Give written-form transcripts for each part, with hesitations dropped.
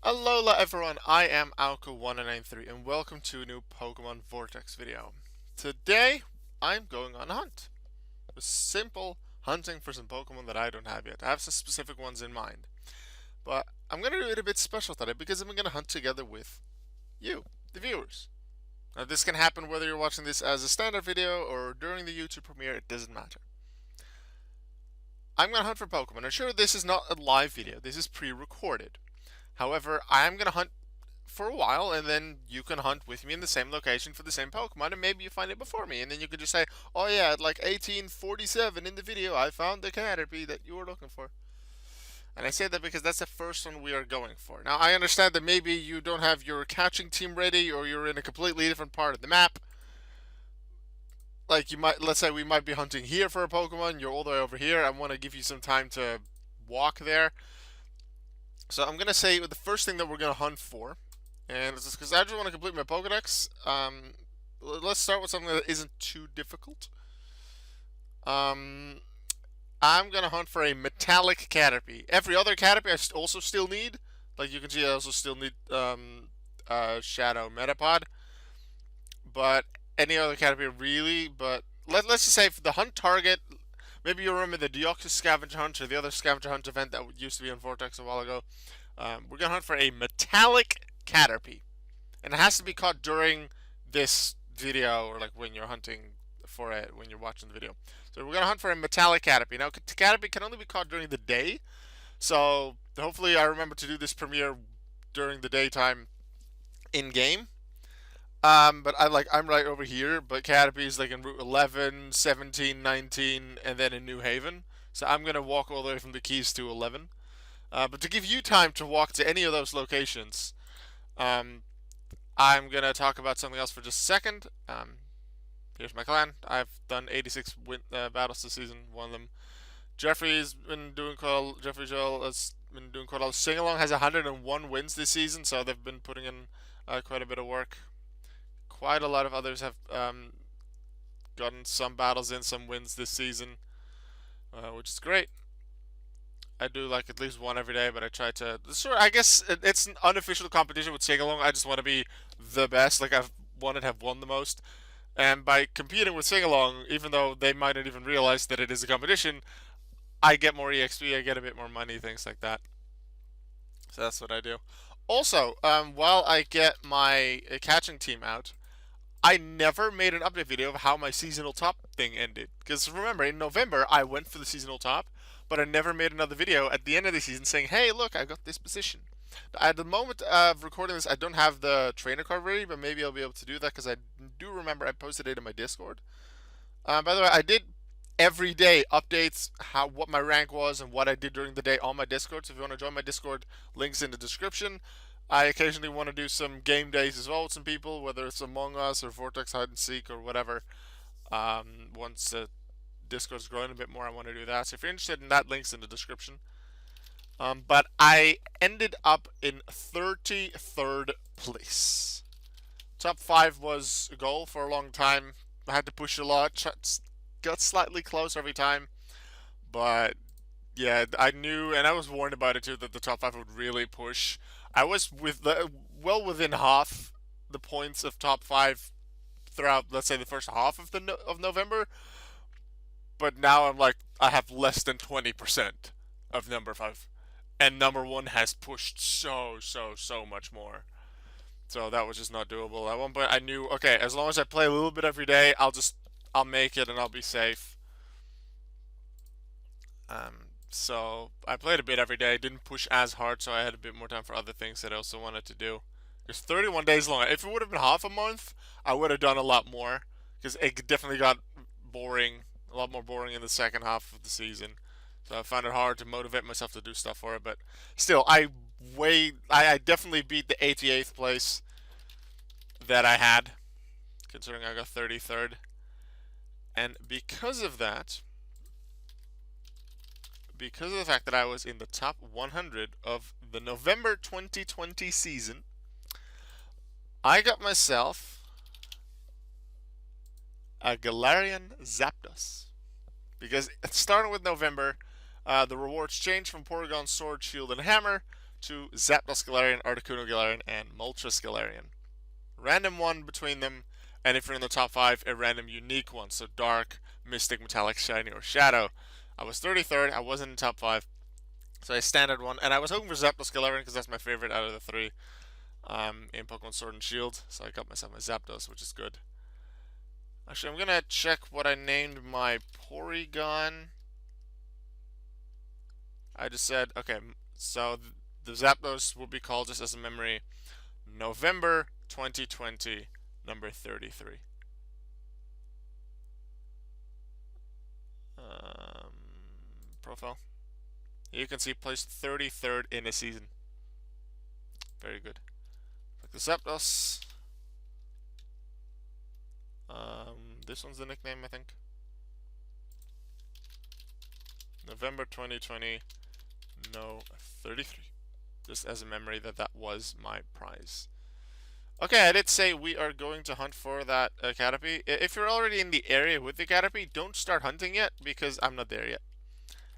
Alola everyone, I am Alka1993 and welcome to a new Pokemon Vortex video. Today, I'm going on a hunt. A simple hunting for some Pokemon that I don't have yet. I have some specific ones in mind. But I'm going to do it a bit special today because I'm going to hunt together with you, the viewers. Now this can happen whether you're watching this as a standard video or during the YouTube premiere, it doesn't matter. I'm going to hunt for Pokemon. I'm sure this is not a live video, this is pre-recorded. However, I'm going to hunt for a while, and then you can hunt with me in the same location for the same Pokemon, and maybe you find it before me, and then you could just say, oh yeah, at like 1847 in the video, I found the Caterpie that you were looking for. And I say that because that's the first one we are going for. Now, I understand that maybe you don't have your catching team ready, or you're in a completely different part of the map. Like, you might, let's say we might be hunting here for a Pokemon, you're all the way over here, I want to give you some time to walk there. So I'm going to say the first thing that we're going to hunt for, and it's because I just want to complete my Pokedex. Let's start with something that isn't too difficult. I'm going to hunt for a metallic Caterpie. Every other Caterpie I also still need. Like you can see, I also still need Shadow Metapod. But any other Caterpie really, but let's just say for the hunt target, maybe you remember the Deoxys Scavenger Hunt or the other Scavenger Hunt event that used to be in Vortex a while ago. We're going to hunt for a metallic Caterpie. And it has to be caught during this video, or like when you're hunting for it, when you're watching the video. So we're going to hunt for a metallic Caterpie. Now, Caterpie can only be caught during the day. So hopefully I remember to do this premiere during the daytime in-game. But I'm right over here, but Caterpie is like in Route 11, 17, 19, and then in New Haven. So I'm going to walk all the way from the Keys to 11. But to give you time to walk to any of those locations, I'm going to talk about something else for just a second. Here's my clan. I've done 86 battles this season, won them. Jeffrey's been doing quite Jeffrey Joel has been doing quite a lot. Singalong has 101 wins this season, so they've been putting in quite a bit of work. Quite a lot of others have gotten some battles in, some wins this season, which is great. I do like at least one every day, but I try to. Sure, I guess it's an unofficial competition with Singalong. I just want to be the best. Like I've wanted to have won the most, and by competing with Singalong, even though they might not even realize that it is a competition, I get more EXP. I get a bit more money, things like that. So that's what I do. Also, while I get my catching team out, I never made an update video of how my seasonal top thing ended. Because remember, in November, I went for the seasonal top, but I never made another video at the end of the season saying, hey, look, I got this position. At the moment of recording this, I don't have the trainer card ready, but maybe I'll be able to do that because I do remember I posted it in my Discord. By the way, I did every day updates what my rank was and what I did during the day on my Discord. So if you want to join my Discord, links in the description. I occasionally want to do some game days as well with some people, whether it's Among Us or Vortex Hide and Seek or whatever. Once Discord's growing a bit more, I want to do that. So if you're interested in that, link's in the description. But I ended up in 33rd place. Top 5 was a goal for a long time. I had to push a lot. Got slightly close every time. But yeah, I knew, and I was warned about it too, that the top 5 would really push. I was well within half the points of top 5 throughout, let's say, the first half of November. But now I'm like, I have less than 20% of number 5. And number 1 has pushed so much more. So that was just not doable. At one point I knew, okay, as long as I play a little bit every day, I'll make it and I'll be safe. So I played a bit every day, didn't push as hard, so I had a bit more time for other things that I also wanted to do. It's 31 days long. If it would have been half a month, I would have done a lot more, because it definitely got boring, a lot more boring in the second half of the season. So I found it hard to motivate myself to do stuff for it, but still, I definitely beat the 88th place that I had, considering I got 33rd. And because of that, because of the fact that I was in the top 100 of the November 2020 season, I got myself a Galarian Zapdos. Because starting with November, the rewards changed from Porygon Sword, Shield, and Hammer 2 Zapdos Galarian, Articuno Galarian, and Moltres Galarian. Random one between them, and if you're in the top 5, a random unique one, so Dark, Mystic, Metallic, Shiny, or Shadow. I was 33rd, I wasn't in the top 5, so I standard one, and I was hoping for Zapdos Galarian because that's my favorite out of the 3 in Pokemon Sword and Shield, so I got myself my Zapdos, which is good. Actually, I'm gonna check what I named my Porygon. I just said, okay, so the Zapdos will be called, just as a memory, November 2020, number 33. Profile. You can see placed 33rd in a season. Very good. Like the Zapdos. This one's the nickname, I think. November 2020, no 33. Just as a memory that was my prize. Okay, I did say we are going to hunt for that Caterpie. If you're already in the area with the Caterpie, don't start hunting yet because I'm not there yet.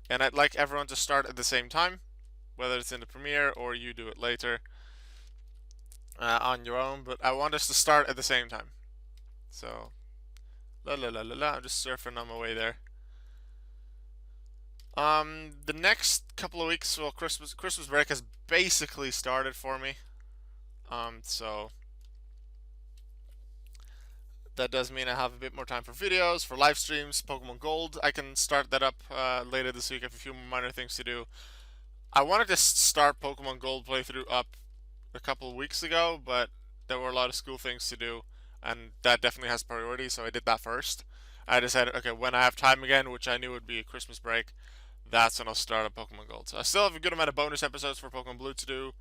And I'd like everyone to start at the same time, whether it's in the premiere or you do it later on your own. But I want us to start at the same time. So, I'm just surfing on my way there. The next couple of weeks, well, Christmas break has basically started for me. So that does mean I have a bit more time for videos, for live streams, Pokemon Gold. I can start that up later this week. I have a few minor things to do. I wanted to start Pokemon Gold playthrough up a couple of weeks ago, but there were a lot of school things to do, and that definitely has priority, so I did that first. I decided, okay, when I have time again, which I knew would be a Christmas break, that's when I'll start up Pokemon Gold. So I still have a good amount of bonus episodes for Pokemon Blue to do,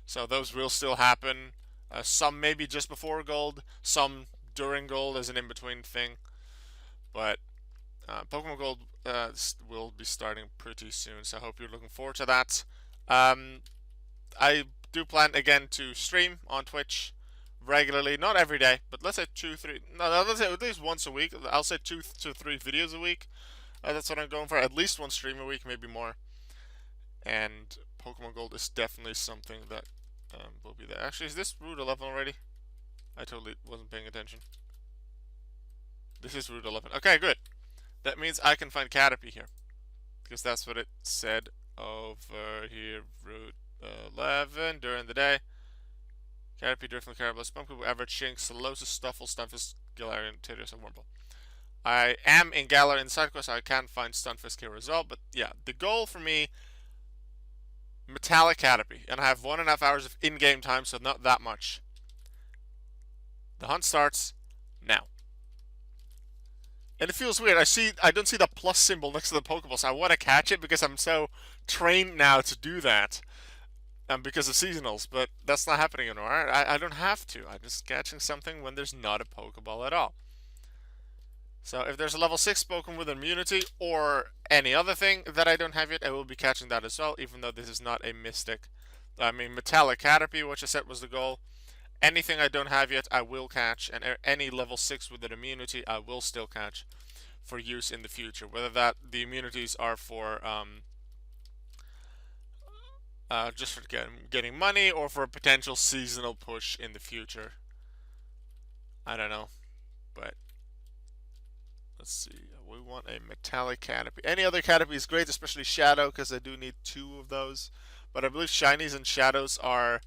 so those will still happen. Some maybe just before Gold, some during Gold as an in-between thing. But Pokemon Gold will be starting pretty soon, so I hope you're looking forward to that. I do plan again to stream on Twitch regularly, not every day, but let's say let's say at least once a week. I'll say 2 to 3 videos a week. That's what I'm going for. At least one stream a week, maybe more. And Pokemon Gold is definitely something that will be there. Actually, is this Route 11 already? I totally wasn't paying attention. This is Route 11. Okay, good. That means I can find Caterpie here, because that's what it said over here. Route 11 during the day. Caterpie, Driftwood, Carablus, Pumpkin, Average, Shinx, Solosis, Stuffle, Stunfisk, Galarian, Tedious, and Wurmple. I am in Galar in side quest, so I can find Stunfisk here as well. But yeah, the goal for me, Metallic Caterpie, and I have 1.5 hours of in-game time, so not that much. The hunt starts now. And it feels weird. I don't see the plus symbol next to the Pokeball, so I want to catch it because I'm so trained now to do that. Because of seasonals, but that's not happening anymore. I don't have to. I'm just catching something when there's not a Pokeball at all. So if there's a level 6 Pokemon with immunity or any other thing that I don't have yet, I will be catching that as well, even though this is not a Mystic. I mean, Metallic Caterpie, which I said was the goal. Anything I don't have yet, I will catch, and any level 6 with an immunity, I will still catch for use in the future. Whether the immunities are for just for getting money or for a potential seasonal push in the future. I don't know, but let's see. We want a Metallic Caterpie. Any other Caterpie is great, especially Shadow, because I do need 2 of those. But I believe Shinies and Shadows are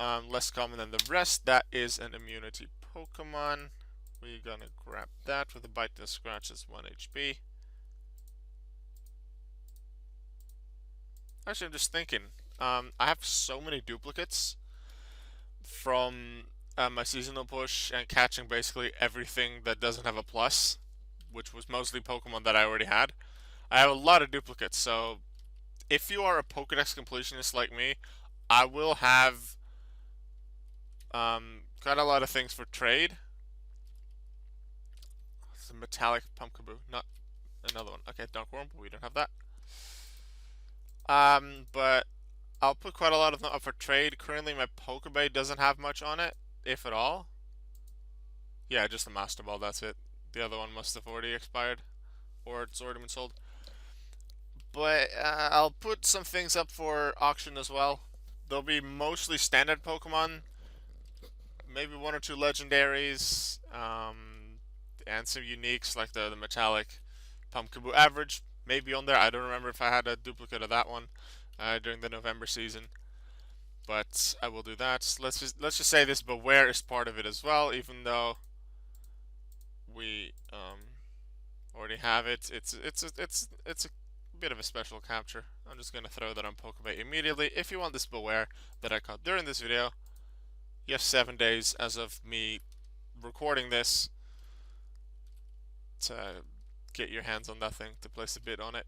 less common than the rest. That is an immunity Pokemon. We're gonna grab that with a Bite and a Scratch. That's 1 HP. Actually, I'm just thinking. I have so many duplicates from my seasonal push and catching basically everything that doesn't have a plus, which was mostly Pokemon that I already had. I have a lot of duplicates, so if you are a Pokedex completionist like me, I will have quite a lot of things for trade. It's a Metallic Pumpkaboo, not another one. Okay, Dunkworm, we don't have that. But I'll put quite a lot of them up for trade. Currently, my Pokebay doesn't have much on it, if at all. Yeah, just the Master Ball, that's it. The other one must have already expired, or it's already been sold. But I'll put some things up for auction as well. They'll be mostly standard Pokemon, maybe one or two legendaries, and some uniques like the metallic Pumpkaboo average, maybe on there. I don't remember if I had a duplicate of that one during the November season, but I will do that. Let's just say this Beware is part of it as well, even though we already have it. It's a bit of a special capture. I'm just gonna throw that on Pokebay immediately. If you want this Beware that I caught during this video, you have 7 days as of me recording this to get your hands on that thing, to place a bid on it.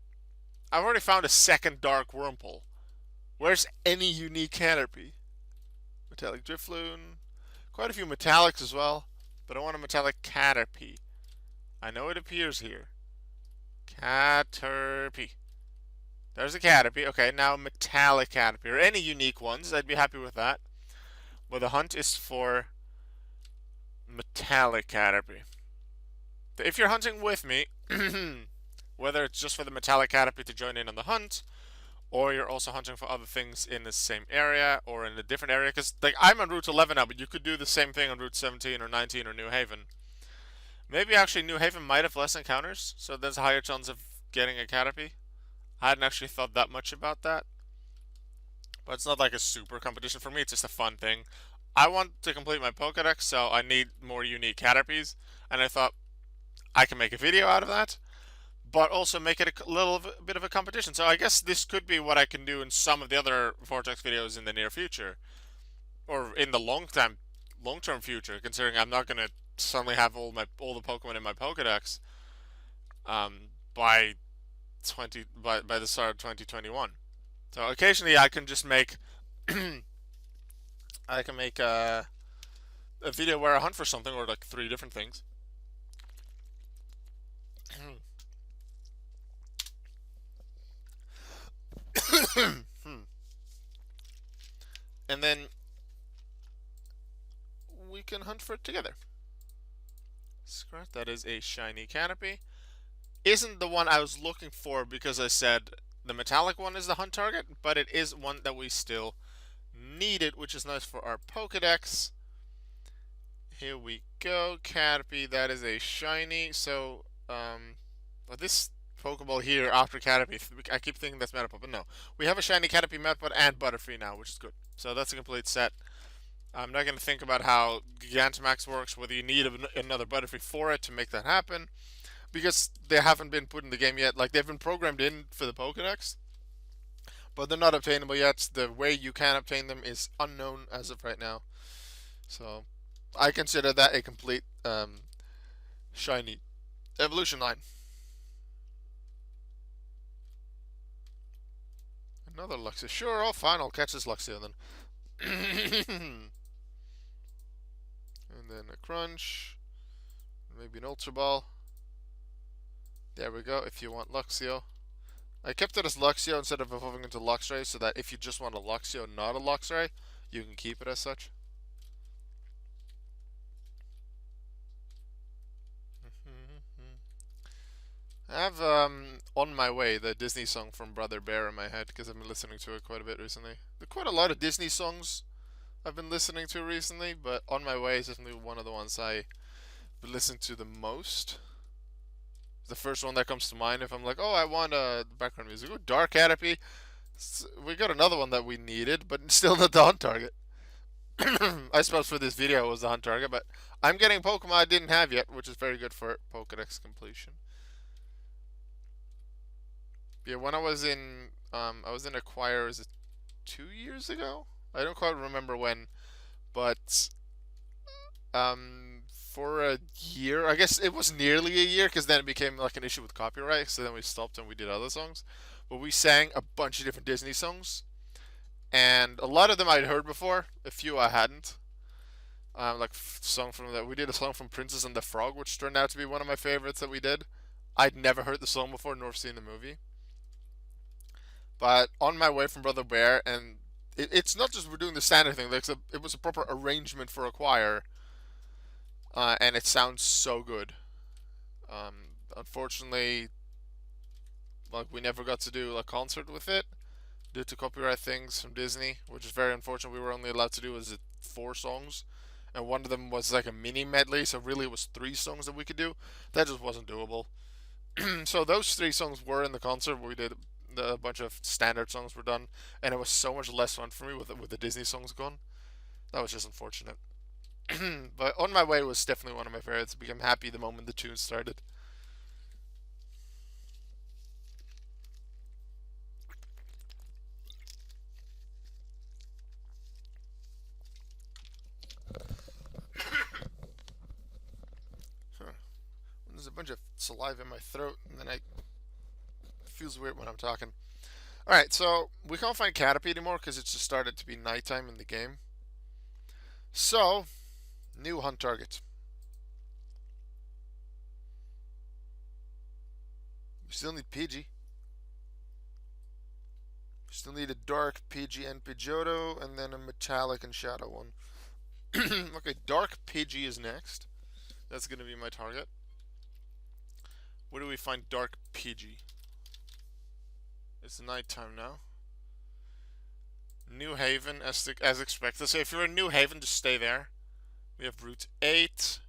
I've already found a second Dark Wurmple. Where's any unique Caterpie? Metallic Drifloon. Quite a few metallics as well, but I want a metallic Caterpie. I know it appears here. Caterpie. There's a Caterpie. Okay, now metallic Caterpie. Or any unique ones, I'd be happy with that. But the hunt is for metallic Caterpie. If you're hunting with me, whether it's just for the metallic Caterpie to join in on the hunt, or you're also hunting for other things in the same area or in a different area, because like I'm on Route 11 now, but you could do the same thing on Route 17 or 19 or New Haven. Maybe actually New Haven might have less encounters, so there's a higher chance of getting a Caterpie. I hadn't actually thought that much about that, but it's not like a super competition for me. It's just a fun thing. I want to complete my Pokedex, so I need more unique Caterpies, and I thought I can make a video out of that, but also make it a little bit of a competition. So I guess this could be what I can do in some of the other Vortex videos in the near future, or in the long-term future. Considering I'm not gonna suddenly have all the Pokemon in my Pokedex by by the start of 2021. So occasionally I can just make I can make a video where I hunt for something, or like 3 different things. And then we can hunt for it together. Scratch, that is a shiny Caterpie. Isn't the one I was looking for, because I said the metallic one is the hunt target, but it is one that we still needed, which is nice for our Pokedex. Here we go, Caterpie, that is a shiny. So, this Pokeball here after Caterpie, I keep thinking that's Metapod, but no. We have a shiny Caterpie, Metapod, and Butterfree now, which is good. So that's a complete set. I'm not going to think about how Gigantamax works, whether you need another Butterfree for it to make that happen, because they haven't been put in the game yet. Like, they've been programmed in for the Pokedex, but they're not obtainable yet. The way you can obtain them is unknown as of right now. So I consider that a complete shiny evolution line. Another Luxio. Sure, oh fine, I'll catch this Luxio then. And then a Crunch. Maybe an Ultra Ball. There we go, if you want Luxio. I kept it as Luxio instead of evolving into Luxray, so that if you just want a Luxio, not a Luxray, you can keep it as such. I have On My Way, the Disney song from Brother Bear in my head, because I've been listening to it quite a bit recently. There are quite a lot of Disney songs I've been listening to recently, but On My Way is definitely one of the ones I've been listening to the most. The first one that comes to mind if I'm like, oh, I want background music. Ooh, Dark Caterpie. We got another one that we needed, but still not the hunt target. I suppose for this video it was the hunt target, but I'm getting Pokemon I didn't have yet, which is very good for Pokedex completion. Yeah, when I was in Acquire, is it 2 years ago? I don't quite remember when, but for a year, I guess it was nearly a year, because then it became like an issue with copyright, so then we stopped and we did other songs. But we sang a bunch of different Disney songs, and a lot of them I'd heard before, a few I hadn't. Like song from that we did a song from Princess and the Frog, which turned out to be one of my favorites that we did. I'd never heard the song before, nor seen the movie. But On My Way from Brother Bear, and it's not just we're doing the standard thing. Like it was a proper arrangement for a choir, and it sounds so good. Unfortunately, like we never got to do a concert with it due to copyright things from Disney, which is very unfortunate. We were only allowed to do was it 4 songs, and one of them was like a mini medley, so really it was 3 songs that we could do. That just wasn't doable. So those 3 songs were in the concert. We did a bunch of standard songs were done, and it was so much less fun for me with the Disney songs gone. That was just unfortunate. But On My Way was definitely one of my favorites. I became happy the moment the tune started. Huh. There's a bunch of saliva in my throat, and then it feels weird when I'm talking. Alright, so we can't find Caterpie anymore because it's just started to be nighttime in the game. So, new hunt target. We still need PG. We still need a dark PG and Pidgeotto, and then a metallic and shadow one. Okay, dark PG is next. That's going to be my target. Where do we find dark PG? It's nighttime now. New Haven, as expected. So if you're in New Haven, just stay there. We have Route 8,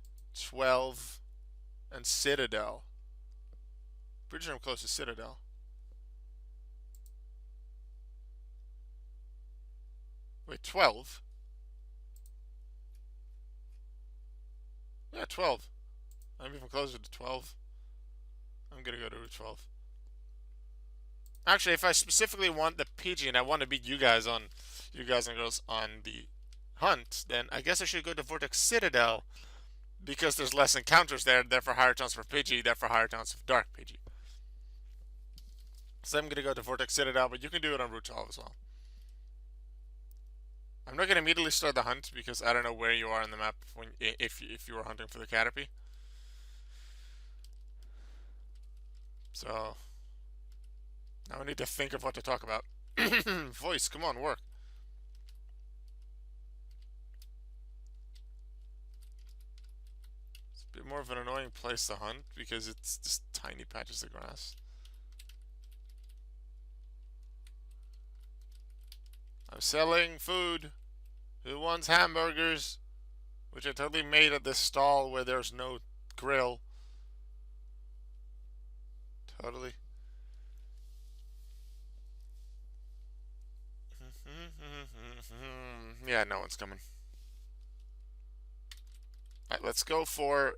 12, and Citadel. Pretty sure I'm close to Citadel. Wait, 12? Yeah, 12. I'm even closer to 12. I'm gonna go to Route 12. Actually, if I specifically want the PG and I want to beat you guys and girls on the hunt, then I guess I should go to Vortex Citadel because there's less encounters there, therefore higher chance for PG, therefore higher chance of dark PG. So I'm gonna go to Vortex Citadel, but you can do it on Route 12 as well. I'm not gonna immediately start the hunt because I don't know where you are on the map when if you were hunting for the Caterpie. So now I need to think of what to talk about. Voice, come on, work. It's a bit more of an annoying place to hunt because it's just tiny patches of grass. I'm selling food. Who wants hamburgers? Which I totally made at this stall where there's no grill. Totally. Yeah, no one's coming. Alright, let's go for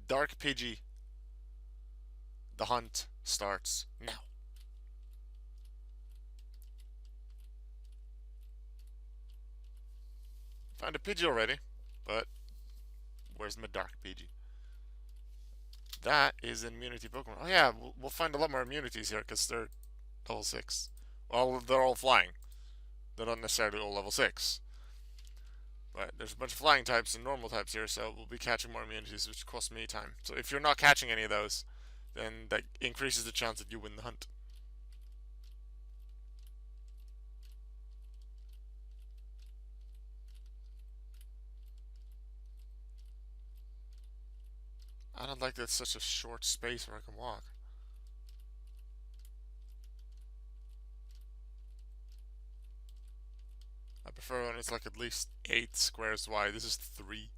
Dark PG. The hunt starts now. Found a Pidgey already, but where's my Dark Pidgey? That is an immunity Pokemon. Oh yeah, we'll find a lot more immunities here because they're level 6. Well, they're all flying. They're not necessarily all level 6. But there's a bunch of flying types and normal types here, so we'll be catching more immunities, which costs me time. So if you're not catching any of those, then that increases the chance that you win the hunt. I don't like that it's such a short space where I can walk. I prefer when it's like at least 8 squares wide. This is 3.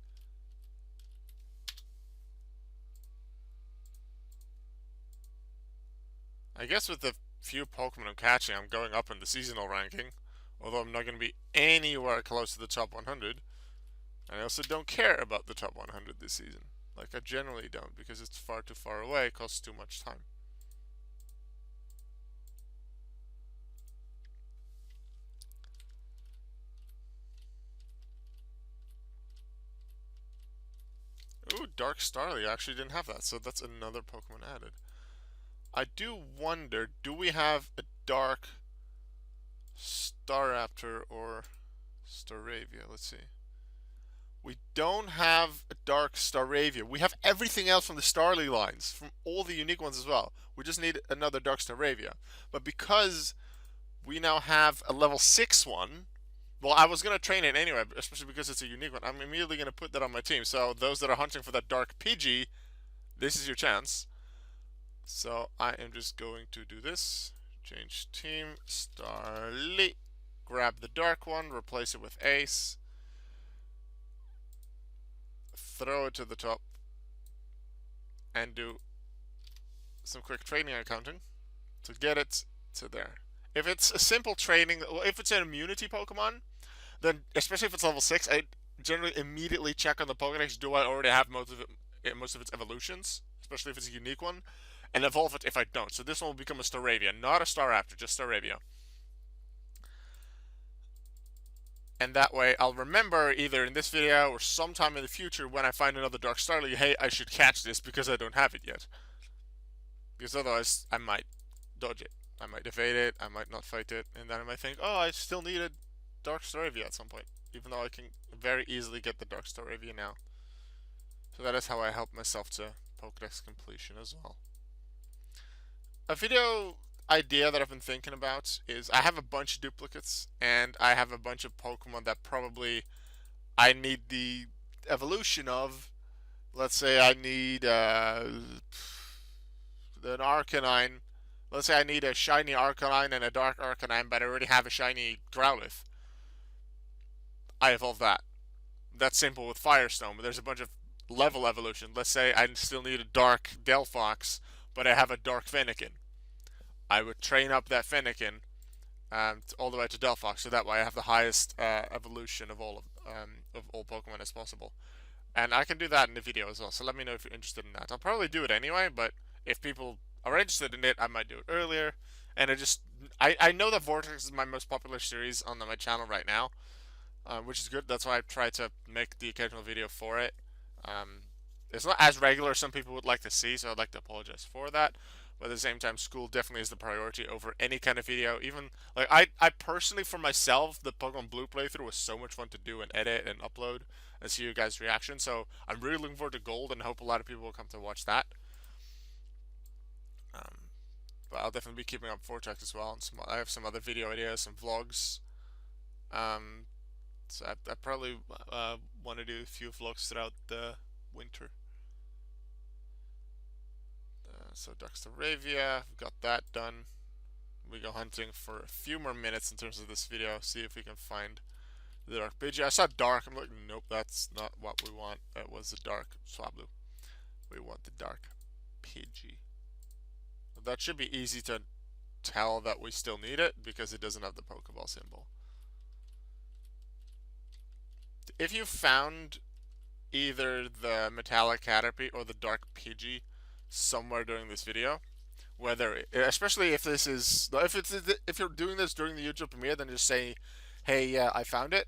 I guess with the few Pokemon I'm catching, I'm going up in the seasonal ranking. Although I'm not going to be anywhere close to the top 100. I also don't care about the top 100 this season. Like, I generally don't, because it's far too far away, it costs too much time. Ooh, Dark Starly, I actually didn't have that, so that's another Pokemon added. I do wonder, do we have a Dark Staraptor or Staravia? Let's see. We don't have a Dark Staravia. We have everything else from the Starly lines, from all the unique ones as well. We just need another Dark Staravia. But because we now have a level 6 one, well, I was going to train it anyway, especially because it's a unique one. I'm immediately going to put that on my team. So those that are hunting for that Dark PG, this is your chance. So I am just going to do this. Change team, Starly. Grab the dark one, replace it with Ace. Throw it to the top. And do some quick training accounting to get it to there. If it's a simple training, if it's an immunity Pokemon, then especially if it's level 6, I generally immediately check on the Pokedex, do I already have most of its evolutions, especially if it's a unique one, and evolve it if I don't. So this one will become a Staravia, not a Staraptor, just Staravia. And that way I'll remember either in this video or sometime in the future when I find another Dark Starly, hey, I should catch this because I don't have it yet. Because otherwise I might dodge it. I might evade it, I might not fight it, and then I might think, oh, I still need a Dark Staravia at some point. Even though I can very easily get the Dark Staravia now. So that is how I help myself to Pokedex completion as well. A video idea that I've been thinking about is I have a bunch of duplicates, and I have a bunch of Pokemon that probably I need the evolution of. Let's say I need an Arcanine. Let's say I need a shiny Arcanine and a dark Arcanine, but I already have a shiny Growlithe. I evolve that. That's simple with Firestone, but there's a bunch of level evolution. Let's say I still need a dark Delphox, but I have a dark Fennekin. I would train up that Fennekin all the way to Delphox, so that way I have the highest evolution of all Pokemon as possible. And I can do that in the video as well, so let me know if you're interested in that. I'll probably do it anyway, but if people are interested in it, I might do it earlier. And I know that Vortex is my most popular series on my channel right now, which is good. That's why I try to make the occasional video for it. It's not as regular as some people would like to see, so I'd like to apologize for that. But at the same time, school definitely is the priority over any kind of video. Even like I personally, for myself, the Pokemon Blue playthrough was so much fun to do and edit and upload and see you guys' reaction. So I'm really looking forward to Gold, and I hope a lot of people will come to watch that. But I'll definitely be keeping up Vortex as well. And I have some other video ideas, some vlogs. So I probably want to do a few vlogs throughout the winter. So Duxtoravia, we've got that done. We go hunting for a few more minutes in terms of this video. See if we can find the Dark Pidgey. I saw Dark. I'm like, nope, that's not what we want. It was the Dark Swablu. We want the Dark Pidgey. That should be easy to tell that we still need it because it doesn't have the Pokeball symbol. If you found either the Metallic Caterpie or the Dark Pidgey somewhere during this video, whether especially if this is if you're doing this during the YouTube premiere, then just say, hey, yeah, I found it.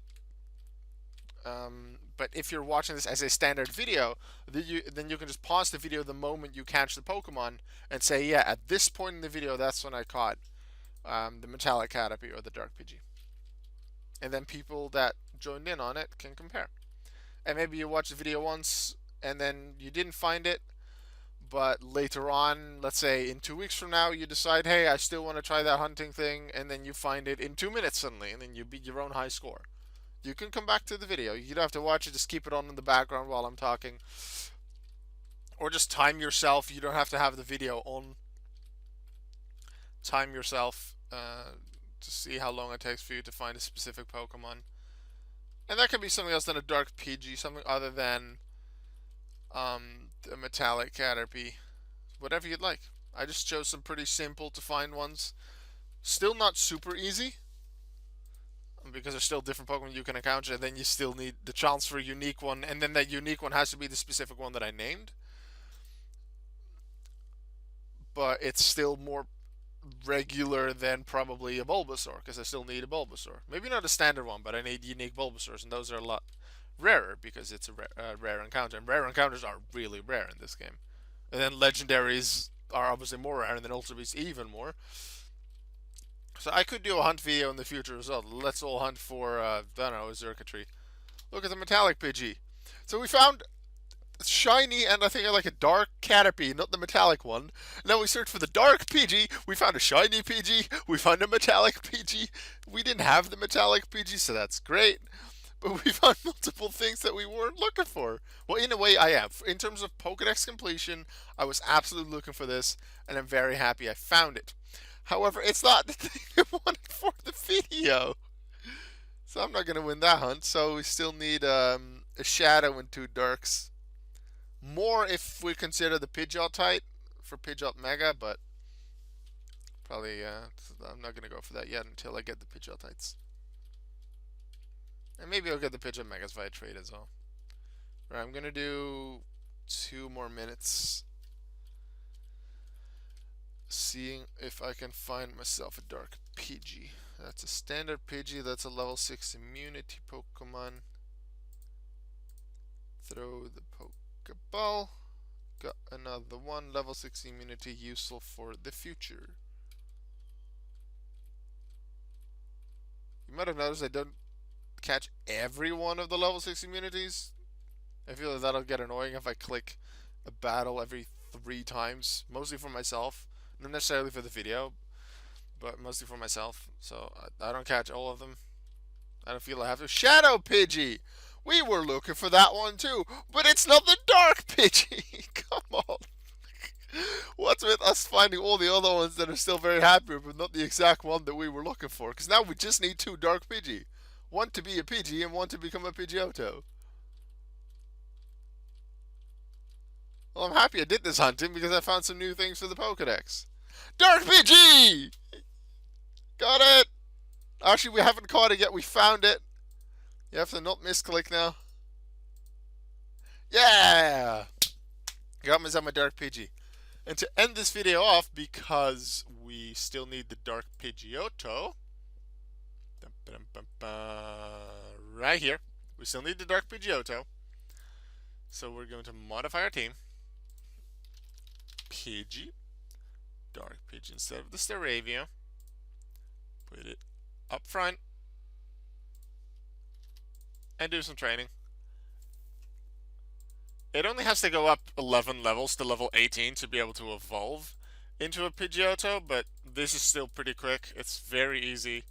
But if you're watching this as a standard video, then you can just pause the video the moment you catch the Pokemon and say, yeah, at this point in the video, that's when I caught the Metallic Caterpie or the Dark Pidgey. And then people that joined in on it can compare. And maybe you watch the video once and then you didn't find it, but later on, let's say in 2 weeks from now, you decide, hey, I still want to try that hunting thing, and then you find it in 2 minutes suddenly, and then you beat your own high score. You can come back to the video. You don't have to watch it, just keep it on in the background while I'm talking. Or just time yourself. You don't have to have the video on. Time yourself to see how long it takes for you to find a specific Pokemon. And that could be something else than a Dark Pidgey, something other than the Metallic Caterpie. Whatever you'd like. I just chose some pretty simple to find ones. Still not super easy, because there's still different Pokemon you can encounter, and then you still need the chance for a unique one, and then that unique one has to be the specific one that I named. But it's still more regular than probably a Bulbasaur, because I still need a Bulbasaur. Maybe not a standard one, but I need unique Bulbasaurs, and those are a lot rarer because it's a rare encounter, and rare encounters are really rare in this game. And then legendaries are obviously more rare, and then Ultra Beasts even more. So I could do a hunt video in the future as well. Let's all hunt for, I don't know, a Xurkitree. Look at the Metallic Pidgey. So we found shiny and I think I like a dark Caterpie, not the metallic one. Now we searched for the dark Pidgey. We found a shiny Pidgey. We found a metallic Pidgey. We didn't have the metallic Pidgey, so that's great. but we found multiple things that we weren't looking for. Well, in a way, I have. In terms of Pokedex completion, I was absolutely looking for this, and I'm very happy I found it. However, it's not the thing I wanted for the video. So I'm not going to win that hunt. So we still need a Shadow and 2 Darks. More if we consider the Pidgeot type for Pidgeot Mega, but probably I'm not going to go for that yet until I get the Pidgeotites. And maybe I'll get the Pidgeot Megas via trade as well. Right, I'm going to do 2 more minutes. Seeing if I can find myself a Dark Pidgey. That's a standard Pidgey. That's a level 6 immunity Pokemon. Throw the Pokeball. Got another one. Level 6 immunity, useful for the future. You might have noticed I don't catch every one of the level 6 immunities. I feel like that'll get annoying if I click a battle every 3 times. Mostly for myself. Not necessarily for the video, but mostly for myself. So I don't catch all of them. I don't feel I have to. Shadow Pidgey! We were looking for that one too, but it's not the Dark Pidgey! Come on! What's with us finding all the other ones that are still very happy, but not the exact one that we were looking for? Because now we just need 2 Dark Pidgey. One to be a Pidgey and one to become a Pidgeotto. Well, I'm happy I did this hunting because I found some new things for the Pokedex. Dark Pidgey! Got it! Actually, we haven't caught it yet. We found it. You have to not misclick now. Yeah! Got myself my Dark Pidgey. And to end this video off, because we still need the Dark Pidgeotto. Right here. We still need the Dark Pidgeotto. So we're going to modify our team. Pidgey. Dark Pidgey instead of the Staravia. Put it up front. And do some training. It only has to go up 11 levels to level 18 to be able to evolve into a Pidgeotto, but this is still pretty quick. It's very easy.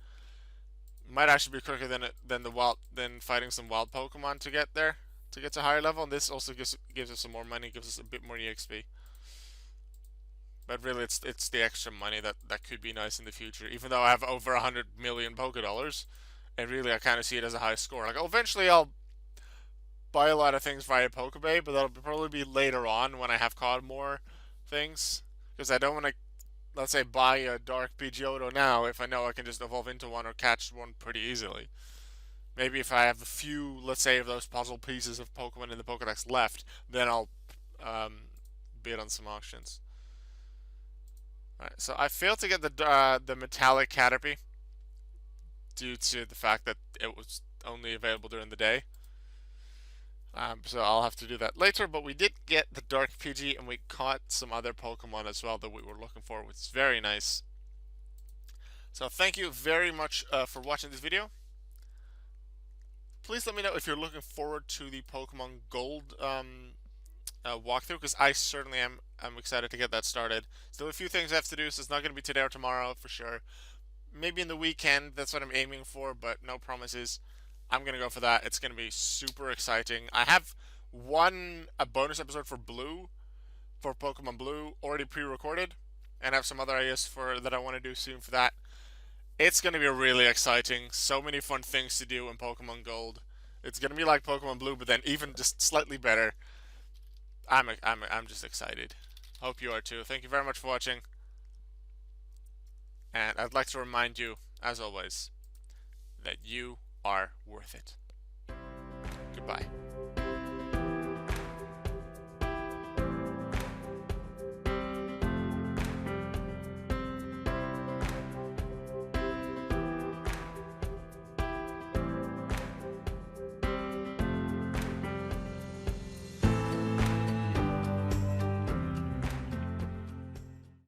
Might actually be quicker than fighting some wild Pokemon to get there, to get to higher level. And this also gives us some more money, gives us a bit more EXP. But really, it's the extra money that could be nice in the future. Even though I have over 100 million Pokédollars, and really I kind of see it as a high score. Like eventually I'll buy a lot of things via Pokebay, but that'll probably be later on when I have caught more things. Because I don't want to, let's say, buy a Dark Pidgeotto now if I know I can just evolve into one or catch one pretty easily. Maybe if I have a few, let's say, of those puzzle pieces of Pokemon in the Pokedex left, then I'll bid on some auctions. Alright, so I failed to get the metallic Caterpie due to the fact that it was only available during the day. So I'll have to do that later, but we did get the Dark Pidgey, and we caught some other Pokemon as well that we were looking for, which is very nice. So thank you very much for watching this video. Please let me know if you're looking forward to the Pokemon Gold walkthrough, because I certainly am. I'm excited to get that started. Still a few things I have to do, so it's not going to be today or tomorrow for sure. Maybe in the weekend, that's what I'm aiming for, but no promises. I'm going to go for that. It's going to be super exciting. I have a bonus episode for Pokemon Blue, already pre-recorded, and I have some other ideas that I want to do soon for that. It's going to be really exciting. So many fun things to do in Pokemon Gold. It's going to be like Pokemon Blue, but then even just slightly better. I'm just excited. Hope you are too. Thank you very much for watching. And I'd like to remind you, as always, that you are worth it. Goodbye.